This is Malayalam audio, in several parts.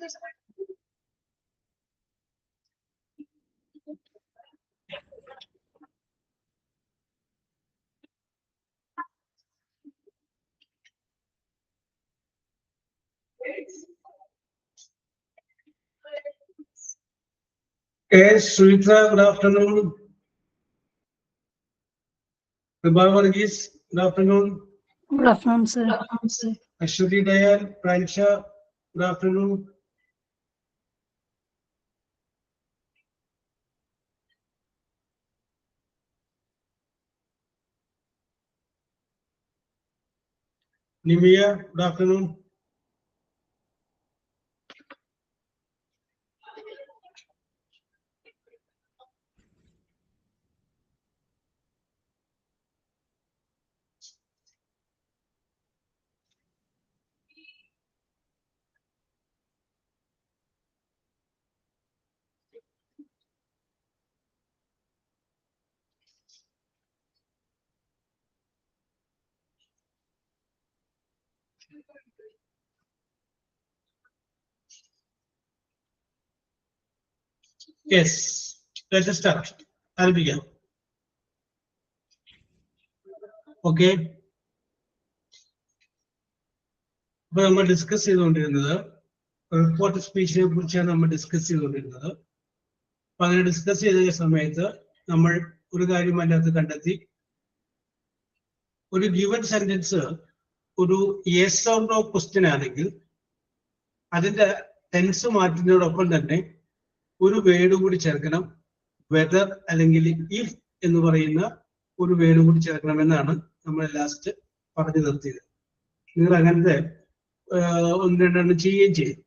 Yes, Srita, good afternoon. Prabha Varghese, good afternoon. Good afternoon, sir. Ashwati Dayal, Pransha, good afternoon. Nimia, good afternoon. Yes, let us start. I'll begin. Okay. അപ്പോൾ നമ്മൾ ഡിസ്കസ് ചെയ്തുകൊണ്ടിരുന്നത് റിപ്പോർട്ട് സ്പീച്ചിനെ കുറിച്ചാണ് നമ്മൾ ഡിസ്കസ് ചെയ്തുകൊണ്ടിരുന്നത്. അപ്പൊ അങ്ങനെ ഡിസ്കസ് ചെയ്ത സമയത്ത് നമ്മൾ ഒരു കാര്യം അതിനകത്ത് കണ്ടെത്തി. ഒരു ഗിവൻ സെന്റൻസ് ഒരു യെസ് ഓർ നോ ക്വസ്റ്റ്യൻ ആണെങ്കിൽ അതിന്റെ ടെൻസ് മാറ്റുന്നതോടൊപ്പം തന്നെ ഒരു വേർഡ് കൂടി ചേർക്കണം. വെദർ അല്ലെങ്കിൽ ഇഫ് എന്ന് പറയുന്ന ഒരു വേർഡ് കൂടി ചേർക്കണമെന്നാണ് നമ്മൾ ലാസ്റ്റ് പറഞ്ഞു നിർത്തിയത്. നിങ്ങൾ അങ്ങനത്തെ ഒന്ന് രണ്ടെണ്ണം ചെയ്യുകയും ചെയ്യും.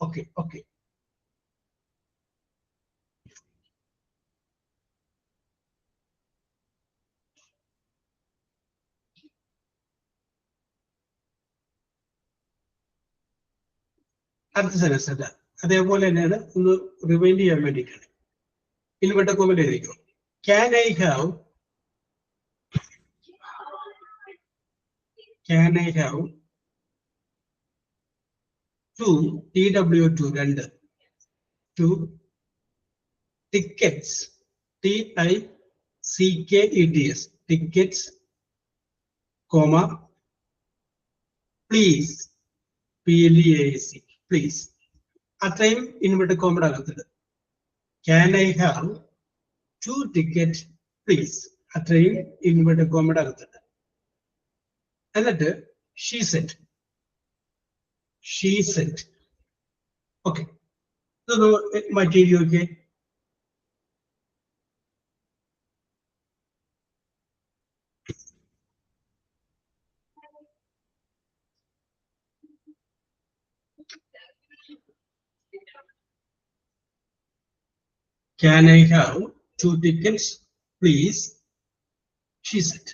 Okay okay. അടുത്ത സെൻസ് അല്ല, അതേപോലെ തന്നെയാണ് ഒന്ന് റിമൈൻഡ് ചെയ്യാൻ വേണ്ടിയിട്ടാണ്. ഇൻവെർട്ടഡ് കോമന്റ് എഴുതിക്കോ. Can I have 2 TW2 2 tickets TICKETS tickets comma please PLEASE please. അത്രയും ഇൻവെർട്ടഡ് കോമന്റ് അകത്തുണ്ട്. Can I have 2 tickets please? അത്രയും ഇൻവെർട്ടഡ് കോമന്റ് അകത്തുണ്ട്. എന്നിട്ട് she said okay. ഇതൊന്ന് മാറ്റി എഴുതി നോക്കിയേ. Can I have 2 tickets please? She said.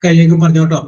കയ്യിലേക്ക് പറഞ്ഞോട്ടോ.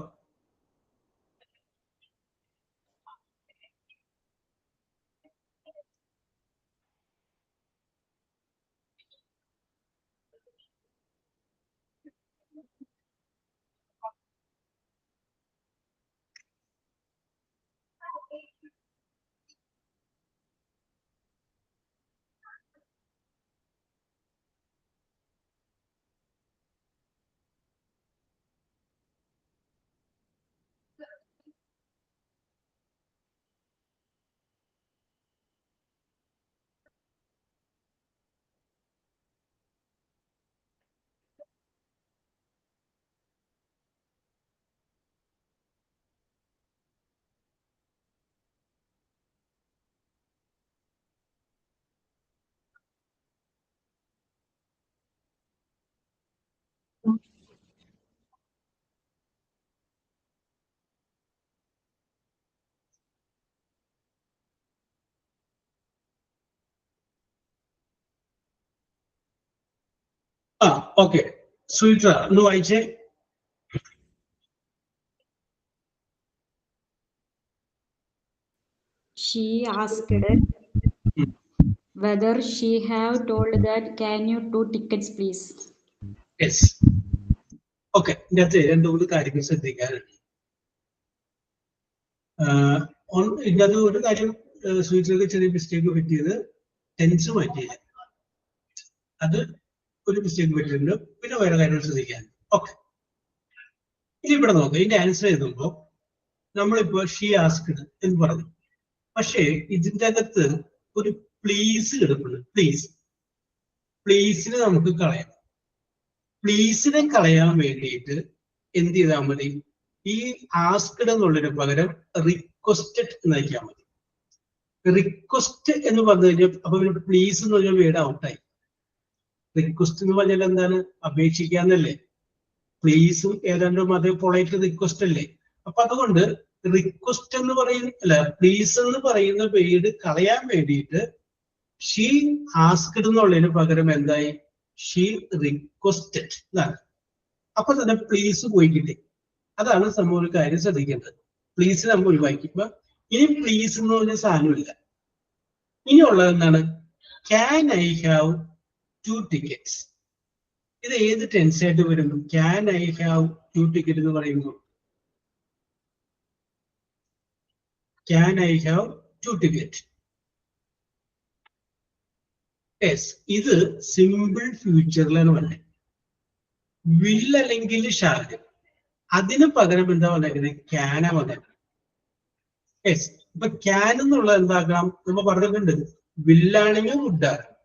Okay. Suitra, no, I say. She asked whether she have told that, can you 2 tickets please? Yes. Okay. That's it. And the കാര്യങ്ങൾ ശ്രദ്ധിക്കാറുണ്ട്. ഇതിനകത്ത് ഒരു കാര്യം സൂചിച്ചത് ചെറിയ മിസ്റ്റേക്ക് പറ്റിയത് ടെൻസ് മാറ്റിയില്ല. അത് ഒരു മിസ്റ്റേക്ക് പറ്റിയിട്ടുണ്ട്. പിന്നെ വേറെ കാര്യങ്ങൾ ശ്രദ്ധിക്കാൻ. ഓക്കെ. ഇനി ഇവിടെ നോക്കാം. ഇതിന്റെ ആൻസർ എഴുതുമ്പോൾ നമ്മളിപ്പോ ഷീ ആസ്ക്ഡ് എന്ന് പറഞ്ഞു. പക്ഷേ ഇതിന്റെ അകത്ത് ഒരു പ്ലീസ് കിടപ്പുണ്ട്. പ്ലീസിനെ നമുക്ക് കളയാം. പ്ലീസിനെ കളയാൻ വേണ്ടിയിട്ട് എന്ത് ചെയ്താൽ മതി? ഈ ആസ്ക്ഡ് എന്നുള്ളതിന് പകരം റിക്വസ്റ്റഡ് എന്ന് വയ്ക്കാൻ മതി. റിക്വസ്റ്റ് എന്ന് പറഞ്ഞു കഴിഞ്ഞാൽ അപ്പൊ പ്ലീസ് എന്ന് പറഞ്ഞാൽ വേർഡ് ഔട്ടായി. റിക്വസ്റ്റ് എന്ന് പറഞ്ഞാൽ എന്താണ്? അപേക്ഷിക്കാന്നല്ലേ? പ്ലീസും ഏതാണ്ടും അതേ പൊളൈറ്റ് റിക്വസ്റ്റ് അല്ലേ? അപ്പൊ അതുകൊണ്ട് റിക്വസ്റ്റ് എന്ന് അല്ല, പ്ലീസ് എന്ന് പറയുന്ന വേർഡ് കളയാൻ വേണ്ടിയിട്ട് ഷീ ആസ്ക്ഡ് എന്നുള്ളതിന് പകരം എന്തായി? ഷീ റിക്വസ്റ്റഡ് എന്നാണ്. അപ്പൊ തന്നെ പ്ലീസ് പോയി കിട്ടി. അതാണ് സംഭവം. ഒരു കാര്യം ശ്രദ്ധിക്കേണ്ടത്. പ്ലീസ് നമ്മൾ ഒഴിവാക്കിയപ്പോ ഇനി പ്ലീസ് എന്ന് പറഞ്ഞ സാധനമില്ല. ഇനിയുള്ളത് എന്താണ്? Can I have 2 tickets. ഇത് ഏത് ടെൻസ് ആയിട്ട് വരും? ക്യാൻ ഐ ഹാവ് 2 tickets എന്ന് പറയുമ്പോൾ can I have 2 tickets. Yes, ഇത് സിമ്പിൾ ഫ്യൂച്ചറിലാണ് പറഞ്ഞത്. വിൽ അല്ലെങ്കിൽ ഷാല്. അതിന് പകരം എന്താ പറഞ്ഞേക്കുന്നത്? ക്യാനാ പറഞ്ഞത്. യെസ്, ഇപ്പൊ ക്യാൻ എന്നുള്ളത് എന്താക്കണം? നമ്മൾ പറഞ്ഞിട്ടുണ്ട്. വില്ലാണെങ്കിൽ വുഡ് ആക്കണം,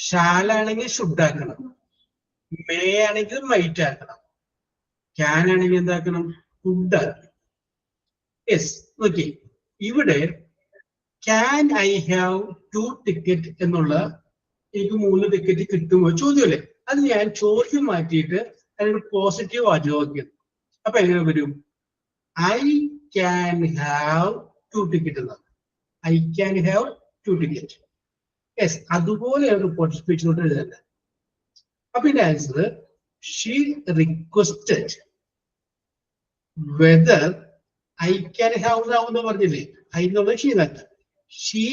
ഷാലാണെങ്കിൽ ഷുഡ് ആക്കണം, മേ ആണെങ്കിൽ മൈറ്റ് ആക്കണം, ക്യാൻ ആണെങ്കിൽ എന്താക്കണം? വുഡ് ആക്കണം. യെസ്, നോക്കി ഇവിടെ ക്യാൻ ഐ ഹാവ് 2 tickets എന്നുള്ള എനിക്ക് 3 ടിക്കറ്റ് കിട്ടുമോ ചോദ്യമല്ലേ? അത് ഞാൻ ചോദ്യം മാറ്റിയിട്ട് അതിനൊരു പോസിറ്റീവ് വാചകമാക്കി. അപ്പൊ എങ്ങനെ വരും? ഐ ക്യാൻ ഹാവ് 2 tickets എന്നാണ്. I can have 2 tickets. Yes, അതുപോലെ റിപ്പോർട്ട് സ്പീച്ചിലോട്ട് എഴുതല്ല. അപ്പൊ ഇതിന്റെ answer she requested whether I can have എന്ന് പറഞ്ഞില്ലേ? ഐ എന്നുള്ള ഷീ തന്നെ. She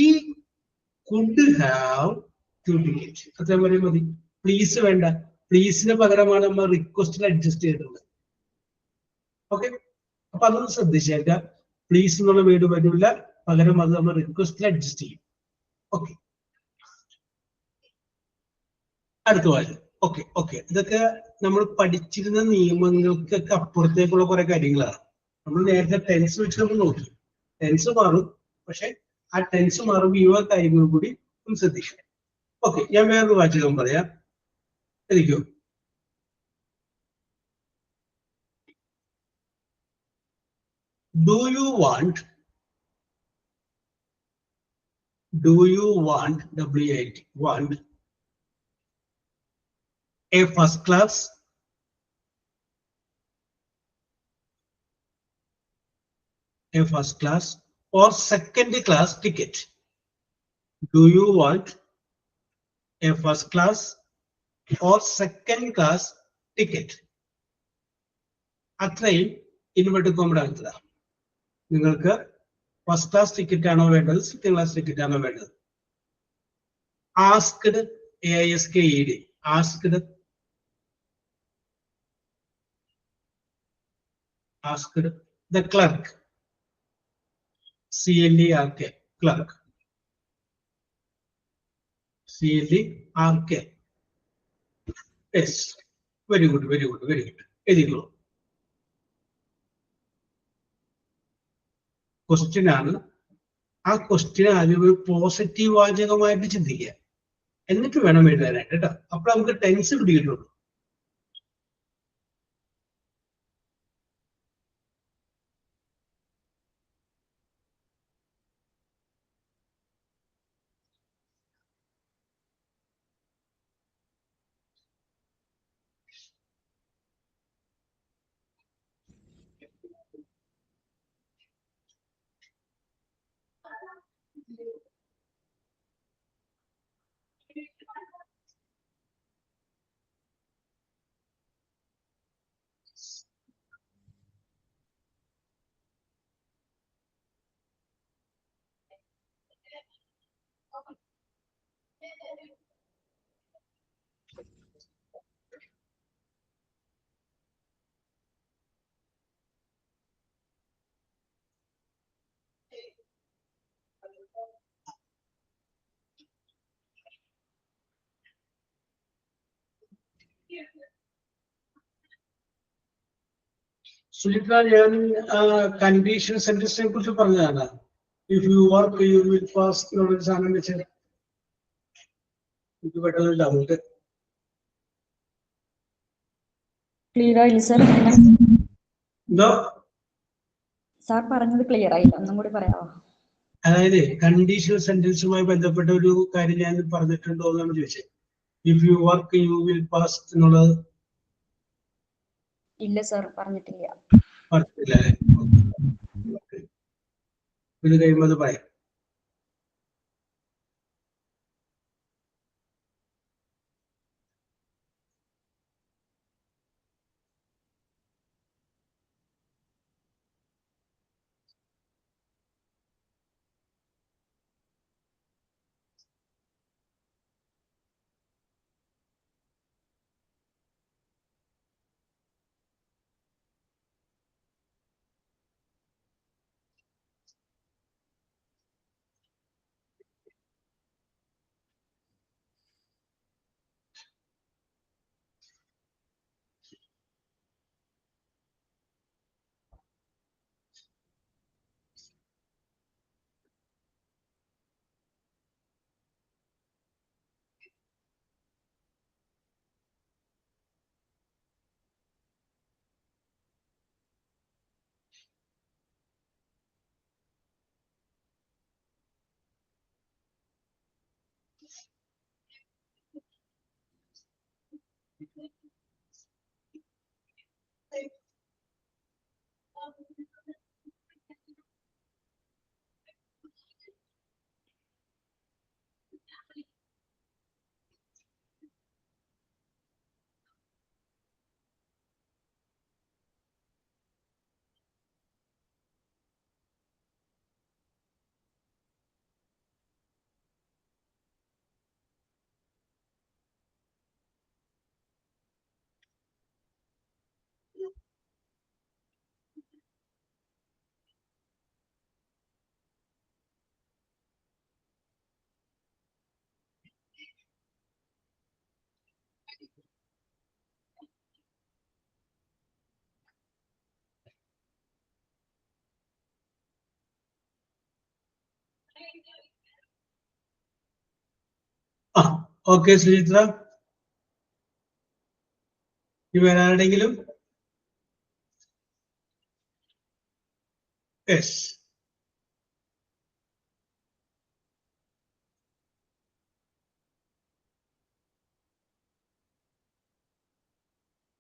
could have 2 tickets. അത്രയും വരെ മതി. പ്ലീസ് വേണ്ട. പ്ലീസിന് പകരമാണ് നമ്മൾ റിക്വസ്റ്റിൽ അഡ്ജസ്റ്റ് ചെയ്തിട്ടുള്ളത്. ഓക്കെ, അപ്പൊ അതൊന്ന് ശ്രദ്ധിച്ചേക്കാം. പ്ലീസ് എന്നുള്ള വേർഡ് വരില്ല, പകരം അത് നമ്മൾ റിക്വസ്റ്റിൽ അഡ്ജസ്റ്റ് ചെയ്യും. ഓക്കെ, അടുത്ത കാര്യം. ഓക്കെ, ഇതൊക്കെ നമ്മൾ പഠിച്ചിരുന്ന നിയമങ്ങൾക്കൊക്കെ അപ്പുറത്തേക്കുള്ള കുറെ കാര്യങ്ങളാണ്. നമ്മൾ നേരത്തെ ടെൻസ് വെച്ച് നമ്മൾ നോക്കി. ടെൻസ് മാറും, പക്ഷെ ആ ടെൻസ് മാറുമ്പോൾ ഈ കാര്യങ്ങൾ കൂടി ഒന്ന് ശ്രദ്ധിക്കണം. ഓക്കെ, ഞാൻ വേറൊരു വാചകം പറയാം. എനിക്കോ Do you want W-A-T, want a first class or second class ticket? Do you want a first class or second class ticket? അത്രയും ഇൻവെർട്ടഡ് കോമഡ് ആൻസറാണ്. നിങ്ങൾക്ക് ഫസ്റ്റ് ക്ലാസ് ടിക്കറ്റ് ആണോ വേണ്ടത്? സെക്കൻഡ് ക്ലാസ് ടിക്കറ്റ് ആണോ വേണ്ടത്? Asked, ASKED, asked the clerk, CLERK, clerk, CLERK. Yes, very good. എഴുതിക്കോളൂ. ക്വസ്റ്റ്യൻ ആണ്. ആ ക്വസ്റ്റ്യൻ ആദ്യം ഒരു പോസിറ്റീവ് വാചകമായിട്ട് ചിന്തിക്കുക, എന്നിട്ട് വേണം എഴുതാനായിട്ട് കേട്ടോ. അപ്പൊ നമുക്ക് ടെൻസ് പിടികിട്ടുള്ളൂ. സുജിത്ര, ഞാൻ കണ്ടീഷൻ സെന്റൻസിനെ കുറിച്ച് പറഞ്ഞതാണ്. If you work you will pass എന്നുള്ളൊരു സാധനം വെച്ച് എനിക്ക് പെട്ടെന്ന് ഡൗട്ട്. ക്ലിയർ ആയില്ല സർ. എന്തോ സാർ പറഞ്ഞത് ക്ലിയർ ആയില്ല, ഒന്നും കൂടി പറയാമോ? അതായത് കണ്ടീഷണൽ സെന്റൻസുമായി ബന്ധപ്പെട്ട ഒരു കാര്യം ഞാൻ പറഞ്ഞിട്ടുണ്ടോ എന്നാണ് ചോദിച്ചത്. If you work you will pass എന്നുള്ളത് ഇല്ല സർ, പറഞ്ഞിട്ടില്ല. പറഞ്ഞിട്ടില്ല അല്ലേ? ഇത് കഴിയുമ്പോൾ അത് പറയാം. ഓക്കെ സുചിത്ര, വേറെ ആരുടെങ്കിലും? യെസ്.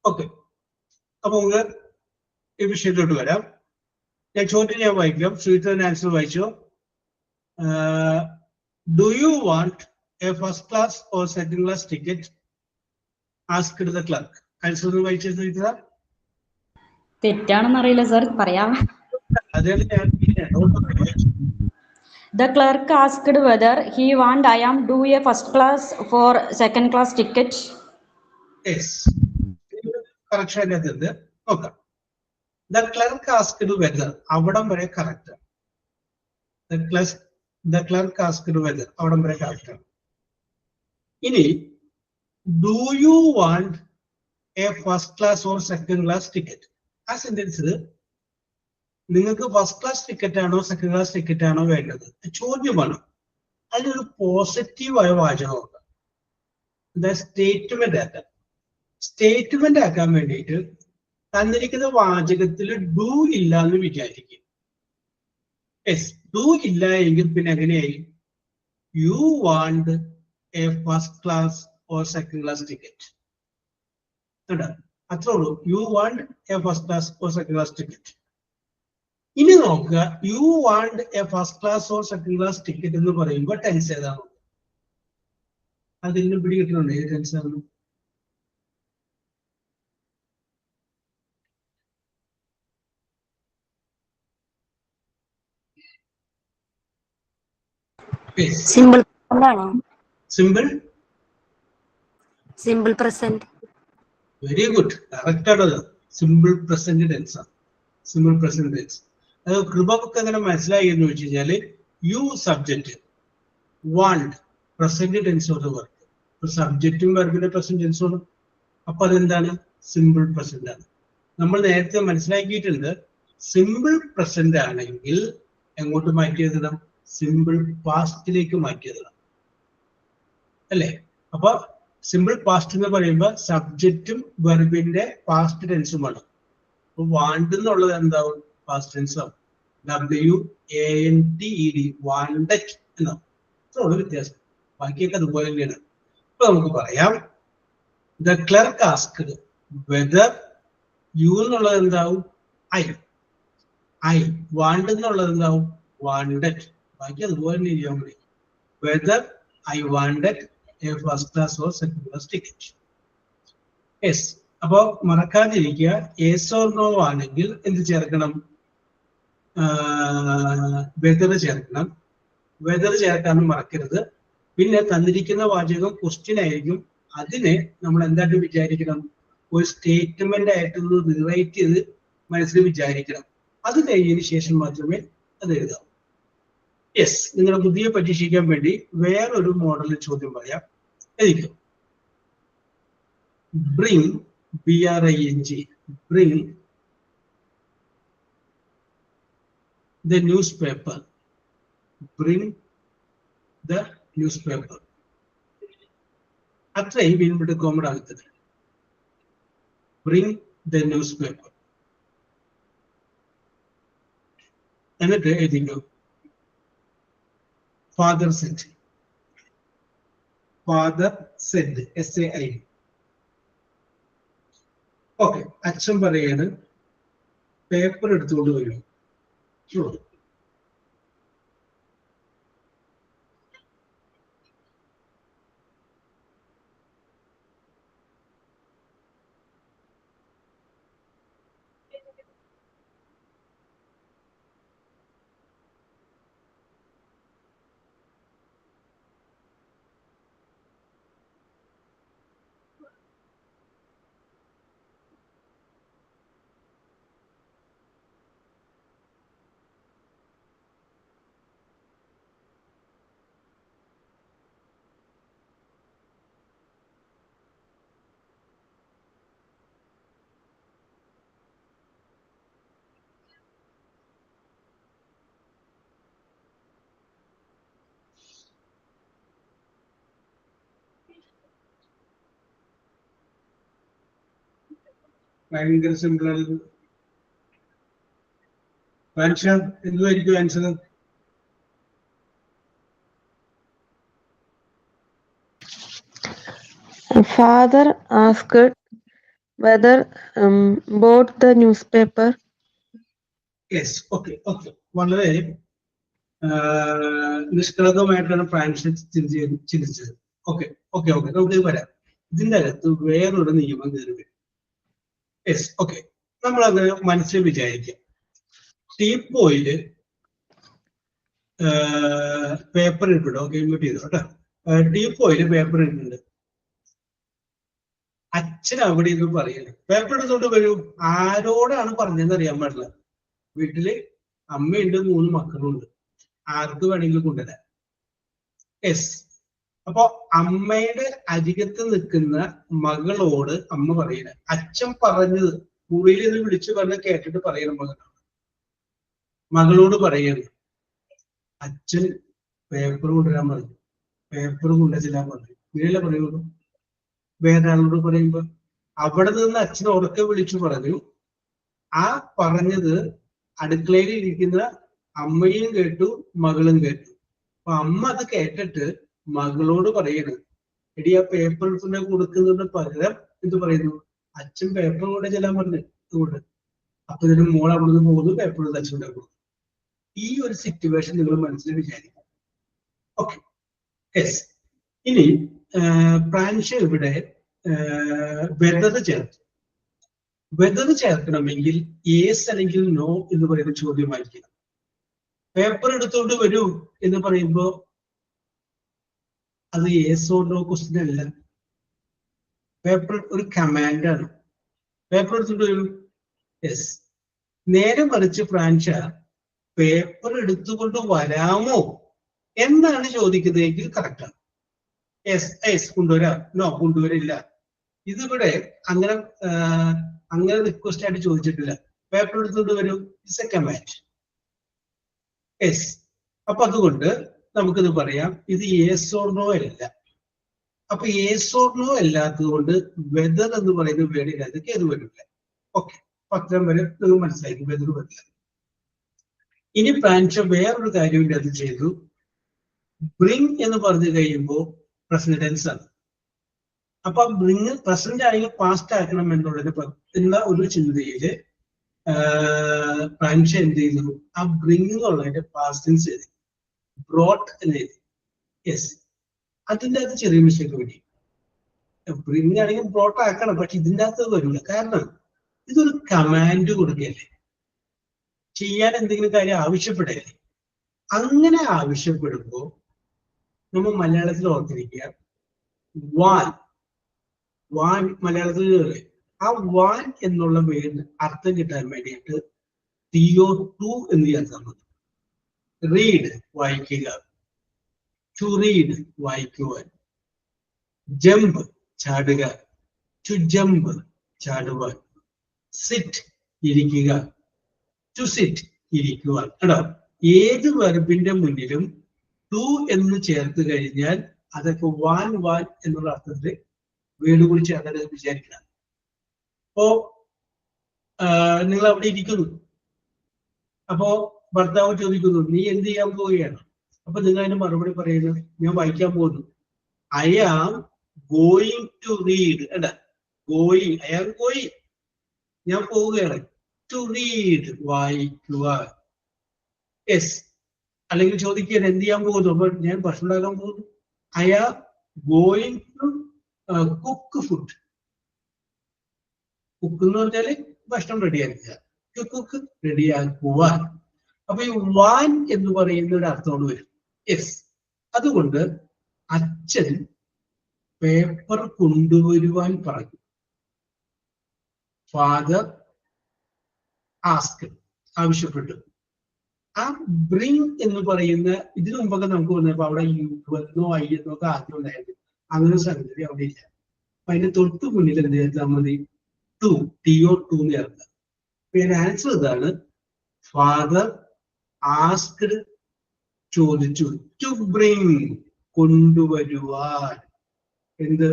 ഓക്കെ, അപ്പൊ നമുക്ക് ഈ വിഷയത്തോട്ട് വരാം. ഞാൻ ചോദ്യം ഞാൻ വായിക്കാം, സുചിത്രന്റെ ആൻസർ വായിച്ചോ. Do you want a first class or second class ticket? Asked the clerk. Answer വായിച്ചത് സുചിത്ര? തെറ്റാണെന്ന് അറിയില്ല സർ, പറയാം. The clerk asked whether he want I am do a first class for second class ticket. Yes. Correction is okay. The clerk asked whether. Avadam vare correct. The clerk asked whether. Avadam vare correct. Ini, do you want a first class or second class ticket? As sentence നിങ്ങൾക്ക് ഫസ്റ്റ് ക്ലാസ് ടിക്കറ്റ് ആണോ സെക്കൻഡ് ക്ലാസ് ടിക്കറ്റ് ആണോ വേണ്ടത് ചോദ്യമാണ്. അതിനൊരു പോസിറ്റീവായ വാചകമുണ്ട്. സ്റ്റേറ്റ്മെന്റ് ആക്കാൻ. സ്റ്റേറ്റ്മെന്റ് ആക്കാൻ വേണ്ടിയിട്ട് തന്നിരിക്കുന്ന വാചകത്തിൽ ഡു ഇല്ല എന്ന് വിചാരിക്കും. യെസ്, ഡു ഇല്ല എങ്കിൽ പിന്നെ എങ്ങനെയായി? You want a first class or second class ticket. അത്രേ ഉള്ളൂ. You want a first class or second class ticket. ഇനി നോക്കുക, you want a first class or second class ticket എന്ന് പറയുമ്പോൾ ടെൻസ് ഏതാണ്? അതിന് പിടികിട്ടുന്നുണ്ട് ഏത് ടെൻസ് ആണ്? സിമ്പിൾ ആണോ? Simple present. Very good, correct ആണത്. സിമ്പിൾ പ്രസന്റ് ടെൻസ് ആണ്. Simple present tense. അത് കൃപക്ക് എങ്ങനെ മനസ്സിലായി എന്ന് ചോദിച്ചു കഴിഞ്ഞാല് you subject want present tense of the work. സബ്ജക്റ്റും വെർബിന്റെ പ്രസന്റ് ടെൻസും. അപ്പൊ അതെന്താണ്? സിമ്പിൾ പ്രസന്റ് ആണ്. നമ്മൾ നേരത്തെ മനസ്സിലാക്കിയിട്ടുണ്ട്, സിമ്പിൾ പ്രസന്റ് ആണെങ്കിൽ എങ്ങോട്ട് മാറ്റി എഴുതണം? സിമ്പിൾ പാസ്റ്റിലേക്ക് മാറ്റി എഴുതണം അല്ലേ? അപ്പൊ സിമ്പിൾ പാസ്റ്റ് എന്ന് പറയുമ്പോൾ സബ്ജക്റ്റും വെർബിന്റെ പാസ്റ്റ് ടെൻസുമാണ്. അപ്പൊ വാണ്ട് എന്നുള്ളത് എന്താവും? പാസ്റ്റ് ടെൻസ് ആവും. WANTED വാണ്ടഡ് എന്നാവും. അത്രയുള്ള വ്യത്യാസം. ബാക്കിയൊക്കെ അതുപോലെ തന്നെയാണ്. ഇപ്പൊ നമുക്ക് പറയാം, the clerk asked whether. You എന്നുള്ളത് എന്താവും? ഐ. വാണ്ട് എന്നുള്ളത് എന്താവും? വാണ്ടഡ്. ബാക്കി അതുപോലെ തന്നെ ചെയ്യാൻ മതി. Whether I wanted A first class or second class ticket. Yes. അപ്പൊ മറക്കാതിരിക്കുക, യെസ് ഓർ നോ ആണെങ്കിൽ എന്ത് ചേർക്കണം? വെദർ ചേർക്കണം. വെദർ ചേർക്കാനും മറക്കരുത്. പിന്നെ തന്നിരിക്കുന്ന വാചകം ക്വസ്റ്റ്യൻ ആയിരിക്കും. അതിനെ നമ്മൾ എന്തായിട്ട് വിചാരിക്കണം? ഒരു സ്റ്റേറ്റ്മെന്റ് ആയിട്ടൊന്ന് റിറൈറ്റ് ചെയ്ത് മനസ്സിൽ വിചാരിക്കണം. അത് കഴിഞ്ഞതിന് ശേഷം മാത്രമേ അത് എഴുതാവൂ. യെസ്. നിങ്ങളുടെ ബുദ്ധിയെ പരീക്ഷിക്കാൻ വേണ്ടി വേറൊരു മോഡൽ ചോദ്യം പറയാം. എഴുതിക്കും. Bring, BRING, bring the newspaper. Bring the newspaper. അത്രയും വീണ്ടും കോമൺ ആകുന്നത്. Bring the newspaper. എന്നിട്ട് എഴുതിക്കോ. Father said. Father said. SAID. Okay. അച്ഛൻ പറയാണ് പേപ്പർ എടുത്തുകൊണ്ട് വരും. True. ഭയങ്കര സിമ്പിൾ ആണ്. എന്തുമായിരിക്കും answer? Father asked whether bought the newspaper. Yes. Okay. വളരെ നിഷ്കളങ്കമായിട്ടാണ് ഫ്രാൻസിസ് ചിന്തിച്ചത്. ഓക്കെ. നമുക്ക് വരാം. ഇതിന്റെ അകത്ത് വേറൊരു നിയമം കയറി വരും. യെസ്. ഓക്കെ. നമ്മളത് മനസ്സിൽ വിചാരിക്കാം. ടീപ്പോയില് പേപ്പർ ഇട്ടിട്ടോ. ഓക്കെ, ഇങ്ങോട്ട് ചെയ്തു കേട്ടോ. ടീപ്പോയില് പേപ്പർ ഇട്ടിട്ടുണ്ട്. അച്ഛൻ അവിടെ ഇത് പറയുന്നത് പേപ്പർ എടുത്തോണ്ട് വരൂ. ആരോടാണ് പറഞ്ഞതെന്ന് അറിയാൻ പാടില്ല. വീട്ടില് അമ്മയുണ്ട്, 3 മക്കളുണ്ട്. ആർക്ക് വേണമെങ്കിലും കൊണ്ടുവരാം. യെസ്. അപ്പൊ അമ്മയുടെ അരികത്ത് നിൽക്കുന്ന മകളോട് അമ്മ പറയണ, അച്ഛൻ പറഞ്ഞത് മുറിയിൽ നിന്ന് വിളിച്ചു പറഞ്ഞ് കേട്ടിട്ട് പറയണ മകളോട് പറയണ, അച്ഛൻ പേപ്പർ കൊണ്ടുവരാൻ പറഞ്ഞു, പേപ്പർ കൊണ്ടുവരാൻ പറഞ്ഞു. ഇങ്ങനെയല്ല പറയുള്ളൂ. വേറെ ആളോട് പറയുമ്പോ അവിടെ നിന്ന് അച്ഛൻ ഉറക്കെ വിളിച്ചു പറഞ്ഞു. ആ പറഞ്ഞത് അടുക്കളയിൽ ഇരിക്കുന്ന അമ്മയും കേട്ടു, മകളും കേട്ടു. അപ്പൊ അമ്മ അത് കേട്ടിട്ട് മകളോട് പറയണത്, എടി ആ പേപ്പർ എടുത്തുകൊണ്ട് കൊടുക്കുന്നതിന് പകരം എന്ത് പറയുന്നു, അച്ഛൻ പേപ്പർ കൊണ്ട് ചെല്ലാൻ പറഞ്ഞു. അതുകൊണ്ട് അപ്പൊ ഇതിന് മോൾ അവിടെ നിന്ന് പോകുന്നു, പേപ്പർ എടുത്ത് അച്ഛൻ്റെ കൊടുക്കും. ഈ ഒരു സിറ്റുവേഷൻ നിങ്ങൾ മനസ്സിൽ വിചാരിക്കും. ഓക്കെ. യെസ്. ഇനി ഫ്രാൻഷ് ഇവിടെ വെദർ ചേർത്തു. വെദർ ചേർക്കണമെങ്കിൽ യേസ് അല്ലെങ്കിൽ നോ എന്ന് പറയുന്ന ചോദ്യമായിരിക്കണം. പേപ്പർ എടുത്തോണ്ട് വരൂ എന്ന് പറയുമ്പോ അത് യേസ് ഓർ നോ ക്വസ്റ്റ്യൻ അല്ല. പേപ്പർ ഒരു കമാൻഡാണ്. പേപ്പർ എടുത്തോണ്ട് വരൂ. യെസ്. നേരെ മറിച്ച് ഫ്രാൻഷ പേപ്പർ എടുത്തുകൊണ്ട് വരാമോ എന്നാണ് ചോദിക്കുന്നതെങ്കിൽ കറക്റ്റാണ്. എസ് എസ് കൊണ്ടുവരാം, നോ കൊണ്ടുവരില്ല. ഇതിവിടെ അങ്ങനെ അങ്ങനെ റിക്വസ്റ്റ് ആയിട്ട് ചോദിച്ചിട്ടില്ല. പേപ്പർ എടുത്തുകൊണ്ട് വരും, ഇറ്റ്സ് എ കമാൻഡ്. എസ്. അപ്പൊ അതുകൊണ്ട് നമുക്കിത് പറയാം, ഇത് യെസ് ഓർ നോ അല്ല. അപ്പൊ യെസ് ഓർ നോ അല്ലാത്തത് കൊണ്ട് വെദർ എന്ന് പറയുന്ന വേർഡിനകത്തേക്ക് ഏത് വരില്ല. ഓക്കെ, പത്രം വരെ നിങ്ങൾ മനസ്സിലാക്കി, വെദർ വരില്ല. ഇനി പ്രാൻഷ വേറൊരു കാര്യം അത് ചെയ്തു. ബ്രിങ് എന്ന് പറഞ്ഞു കഴിയുമ്പോൾ പ്രസന്റ് ടെൻസ് ആണ്. അപ്പൊ ബ്രിങ് പ്രസന്റ് ആണെങ്കിൽ പാസ്റ്റ് ആക്കണം എന്നുള്ള ഒരു ചിന്തയില് പ്രാൻഷ എന്ത് ചെയ്തു, ആ ബ്രിങ് എന്നുള്ളതിന്റെ പാസ്റ്റ് ടെൻസ് എഴുതി, ബ്രോട്ട് എന്ന് എഴുതി. യെസ്, അതിൻ്റെ അകത്ത് ചെറിയ മിസ്റ്റേക്ക് പറ്റി. ബ്രിങ് ആണെങ്കിൽ ബ്രോട്ട് ആക്കണം, പക്ഷെ ഇതിൻ്റെ അകത്ത് വരില്ല. കാരണം ഇതൊരു കമാൻഡ് കൊടുക്കുകയല്ലേ, ചെയ്യാൻ എന്തെങ്കിലും കാര്യം ആവശ്യപ്പെടല്ലേ. അങ്ങനെ ആവശ്യപ്പെടുമ്പോൾ നമ്മൾ മലയാളത്തിൽ ഓർത്തിരിക്കുക, വാൻ. വാൻ മലയാളത്തിൽ ആ വാൻ എന്നുള്ള പേരിന് അർത്ഥം കിട്ടാൻ വേണ്ടിയിട്ട് TO2 എന്ന് ചേർത്താൽ മതി. റീഡ് വായിക്കുക, ടു റീഡ് വായിക്കുവാൻ. ജമ്പ് ചാടുക, ടു ജമ്പ് ചാടുവാൻ. സിറ്റ് ഇരിക്കുക, ടു സിറ്റ് ഇരിക്കുവാൻ. കേട്ടോ, ഏത് വെർബിന്റെ മുന്നിലും ടു എന്ന് ചേർത്ത് കഴിഞ്ഞാൽ അതൊക്കെ വാൻ വാൻ എന്നുള്ള അർത്ഥത്തിൽ വീട് കൂടി ചേർക്കാൻ വിചാരിക്കണം. അപ്പോ നിങ്ങൾ അവിടെ ഇരിക്കുന്നു, അപ്പോ ഭർത്താവ് ചോദിക്കുന്നു, നീ എന്ത് ചെയ്യാൻ പോവുകയാണ്? അപ്പൊ നിങ്ങൾ അതിന് മറുപടി പറയുന്നത്, ഞാൻ വായിക്കാൻ പോകുന്നു. I am going to read. അല്ല, ഗോയിങ്, ഐ ആം ഗോയിങ്, ഞാൻ പോവുകയാണ്. ടു റീഡ് വായിക്കുക. യെസ്. അല്ലെങ്കിൽ ചോദിക്കാൻ എന്ത് ചെയ്യാൻ പോകുന്നു? അപ്പൊ ഞാൻ ഭക്ഷണം ഉണ്ടാക്കാൻ പോകുന്നു. I am going to cook food. Cook എന്ന് പറഞ്ഞാല് ഭക്ഷണം റെഡിയാക്കുക, ടു കുക്ക് റെഡിയാക്കുവാൻ. അപ്പൊ ഈ വാൻ എന്ന് പറയുന്ന ഒരു അർത്ഥമാണ് വരും. യെസ്. അതുകൊണ്ട് അച്ഛൻ പേപ്പർ കൊണ്ടുവരുവാൻ പറഞ്ഞു. ഫാദർ ആസ്ക്, ആവശ്യപ്പെട്ടു. ആ ബ്രിങ് എന്ന് പറയുന്ന ഇതിനു മുമ്പൊക്കെ നമുക്ക് വന്നപ്പോ അവിടെ യുവെന്നോ അയ്യെന്നോ ഒക്കെ ആദ്യം ഉണ്ടായിരുന്നു. അങ്ങനെ സംഗതി അവിടെ ഇല്ല. അപ്പൊ അതിന്റെ തൊട്ട് മുന്നിൽ എന്ത് ചെയ്താൽ മതി, ടു, TO2 എന്ന് ചേർക്കാം. പിന്നെ ആൻസർ ഇതാണ്, ഫാദർ ആസ്ക്ഡ്, ചോദിച്ചു, ടു ബ്രിങ് കൊണ്ടുവരുവാൻ. എന്ത്?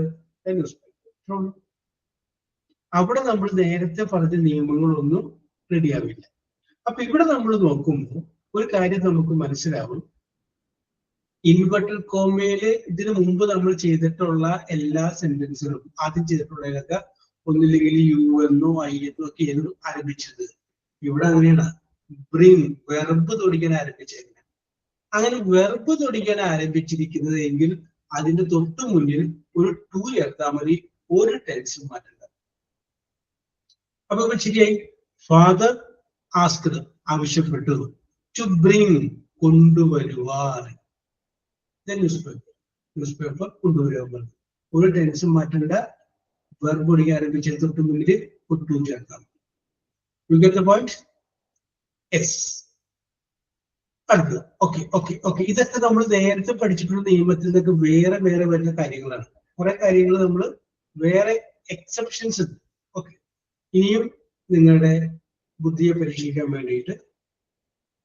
അവിടെ നമ്മൾ നേരത്തെ പറഞ്ഞ നിയമങ്ങളൊന്നും റെഡിയാവില്ല. അപ്പൊ ഇവിടെ നമ്മൾ നോക്കുമ്പോൾ ഒരു കാര്യം നമുക്ക് മനസ്സിലാവും. ഇൻവെർട്ടഡ് കോമയില് ഇതിനു മുമ്പ് നമ്മൾ ചെയ്തിട്ടുള്ള എല്ലാ സെന്റൻസുകളും ആദ്യം ചെയ്തിട്ടുള്ളതൊക്കെ ഒന്നില്ലെങ്കിൽ യുവെന്നോ അയ്യെന്നോ ഒക്കെ ആയിരുന്നു ആരംഭിച്ചത്. ഇവിടെ അങ്ങനെയാണ്, ബ്രിങ് വെർബ് തുടങ്ങാൻ ആരംഭിച്ചത്. അങ്ങനെ വെർബ് തുടങ്ങാൻ ആരംഭിച്ചിരിക്കുന്നത് എങ്കിൽ അതിന്റെ തൊട്ടു മുന്നിൽ ഒരു ടു ചേർത്താൽ മതി, ഒരു ടെൻസും മാറ്റണ്ട. അപ്പൊ ശരിയായി. ഫാദർ ആസ്ക്ഡ്, ആവശ്യപ്പെട്ടു. ടു ബ്രിങ്, കൊണ്ടുവരുവാൻ. ന്യൂസ് പേപ്പർ, ന്യൂസ് പേപ്പർ കൊണ്ടുവരുവാൻ പറഞ്ഞു. ഒരു ടെൻസും മാറ്റണ്ട, വെർബ് തുടങ്ങി ആരംഭിച്ച തൊട്ട് മുന്നിൽ ഒരു ടു ചേർത്താൽ മതി. You get the point? Yes. അടുത്തത് ഓക്കെ ഓക്കെ ഓക്കെ. ഇതൊക്കെ നമ്മൾ നേരത്തെ പഠിച്ചിട്ടുള്ള നിയമത്തിൽ നിന്നൊക്കെ വേറെ വേറെ വരുന്ന കാര്യങ്ങളാണ്. കുറെ കാര്യങ്ങൾ നമ്മൾ വേറെ എക്സെപ്ഷൻസ് ഉണ്ട്. ഓക്കെ, ഇനിയും നിങ്ങളുടെ ബുദ്ധിയെ പരീക്ഷിക്കാൻ വേണ്ടിയിട്ട്